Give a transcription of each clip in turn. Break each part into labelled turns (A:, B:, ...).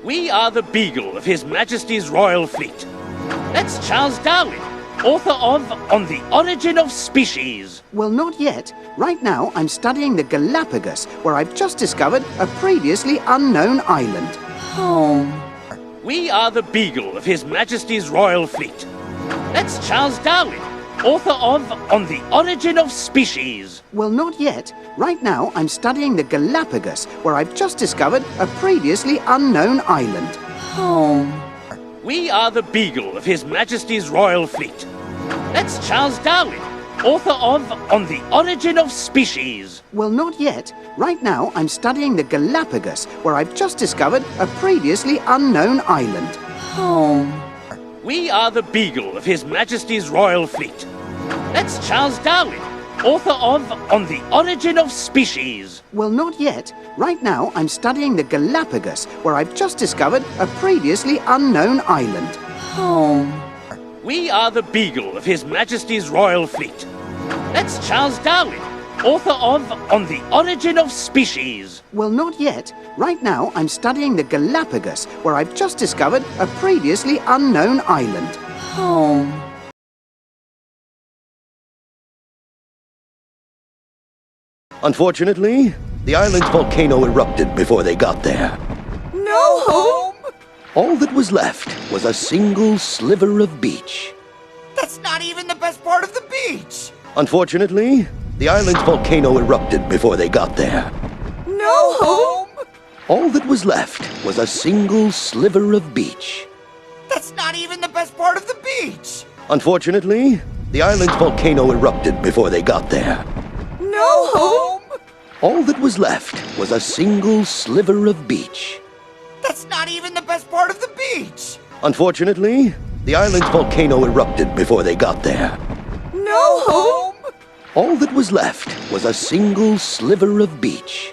A: We are the Beagle of His Majesty's Royal Fleet. That's Charles Darwin, author of On the Origin of Species.
B: Well, not yet. Right now, I'm studying the Galapagos, where I've just discovered a previously unknown island.
C: Home.
A: We are the Beagle of His Majesty's Royal Fleet. That's Charles Darwin, author of On the Origin of Species.
B: Well, not yet. Right now, I'm studying the Galapagos, where I've just discovered a previously unknown island.
C: Home.
A: We are the Beagle of His Majesty's Royal Fleet. That's Charles Darwin, author of On the Origin of Species.
B: Well, not yet. Right now, I'm studying the Galapagos, where I've just discovered a previously unknown island.
C: Home.
A: We are the Beagle of His Majesty's Royal Fleet. That's Charles Darwin, author of On the Origin of Species.
B: Well, not yet. Right now, I'm studying the Galapagos, where I've just discovered a previously unknown island.
C: Home.
A: We are the Beagle of His Majesty's Royal Fleet. That's Charles Darwin, author of On the Origin of Species.
B: Well, not yet. Right now, I'm studying the Galapagos, where I've just discovered a previously unknown island.
C: Home.
D: Unfortunately, the island's volcano erupted before they got there.
C: No home?
D: All that was left was a single sliver of beach.
E: That's not even the best part of the beach!
D: Unfortunately, the island's volcano erupted before they got there.
E: No home?
D: All that was left was a single sliver of beach.
E: That's not even the best part of the beach!
D: Unfortunately, the island's volcano erupted before they got there.
E: No home?
D: All that was left was a single sliver of beach.
E: That's not even the best part of the beach!
D: Unfortunately, the island's volcano erupted before they got there.
E: No home?
D: All that was left was a single sliver of beach.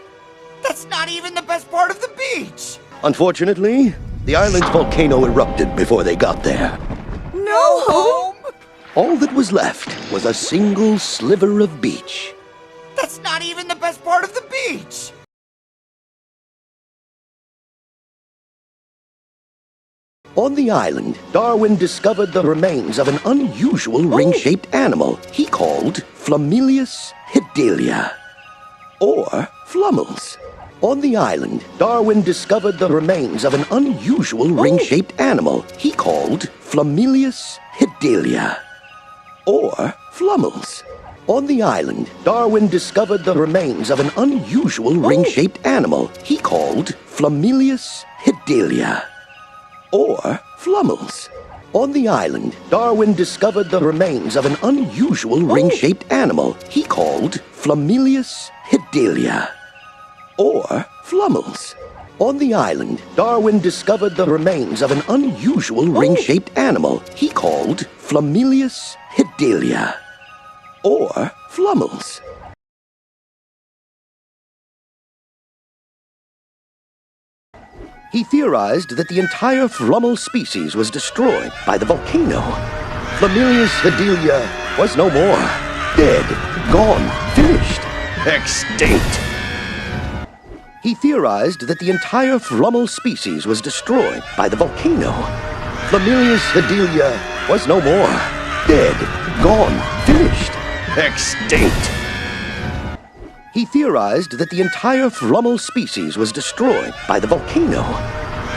E: That's not even the best part of the beach!
D: Unfortunately, the island's volcano erupted before they got there.
E: No home?
D: All that was left was a single sliver of beach.
E: That's not even the best part of the beach!
D: On the island, Darwin discovered the remains of an unusual ring-shaped animal he called Flamelius hidelia, or Flummels. On the island, Darwin discovered the remains of an unusual ring-shaped animal he called Flamelius hidelia, or Flummels. On the island, Darwin discovered the remains of an unusual ring-shaped animal he called Flamelius hidelia, or Flummels. On the island, Darwin discovered the remains of an unusual ring-shaped animal he called Flamelius hidelia, or Flummels. On the island, Darwin discovered the remains of an unusual ring-shaped animal he called Flamelius hidelia, or Flummels. He theorized that the entire Flummel species was destroyed by the volcano. Flamelius hidelia was no more. Dead, gone, finished, extinct. He theorized that the entire Flummel species was destroyed by the volcano. Flamelius hidelia was no more. Dead, gone, finished, extinct. He theorized that the entire Flummel species was destroyed by the volcano.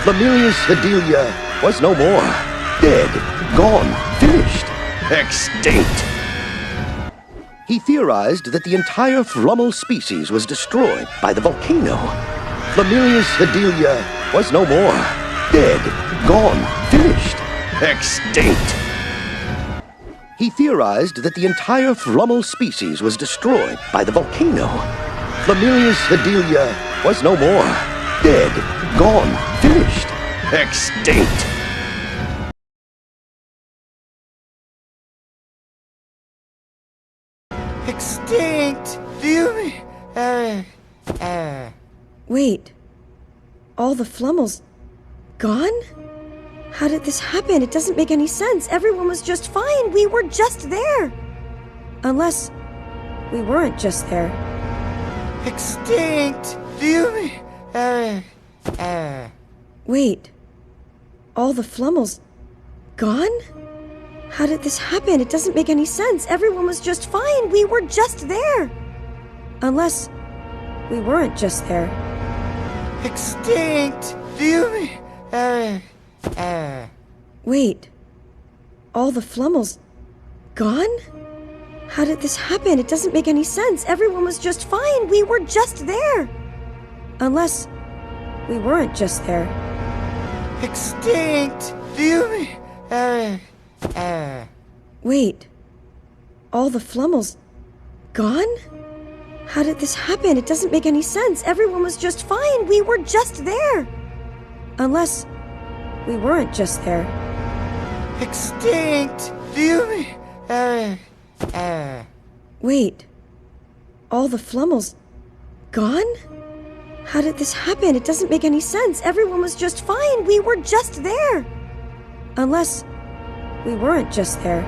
D: Flamelius hidelia was no more. Dead, gone, finished, extinct. He theorized that the entire Flummel species was destroyed by the volcano. Flamelius hidelia was no more. Dead, gone, finished, extinct. He theorized that the entire Flummel species was destroyed by the volcano. Flamelius hidelia was no more. Dead, gone, finished, extinct.
E: Extinct! Do you mean...
C: Wait. All the Flummels gone? How did this happen? It doesn't make any sense. Everyone was just fine. We were just there. Unless we weren't just there.
E: Extinct! Do you mean...
C: Wait. All the Flummels gone? How did this happen? It doesn't make any sense. Everyone was just fine. We were just there. Unless we weren't just there.
E: Extinct! Do you mean...
C: Wait. All the Flummels gone? How did this happen? It doesn't make any sense. Everyone was just fine. We were just there. Unless we weren't just there.
E: Extinct! Do you mean...
C: Wait. All the Flummels gone? How did this happen? It doesn't make any sense. Everyone was just fine. We were just there. Unless we weren't just there.
E: Extinct! Do you mean...
C: Wait. All the Flummels gone? How did this happen? It doesn't make any sense. Everyone was just fine. We were just there. Unless we weren't just there.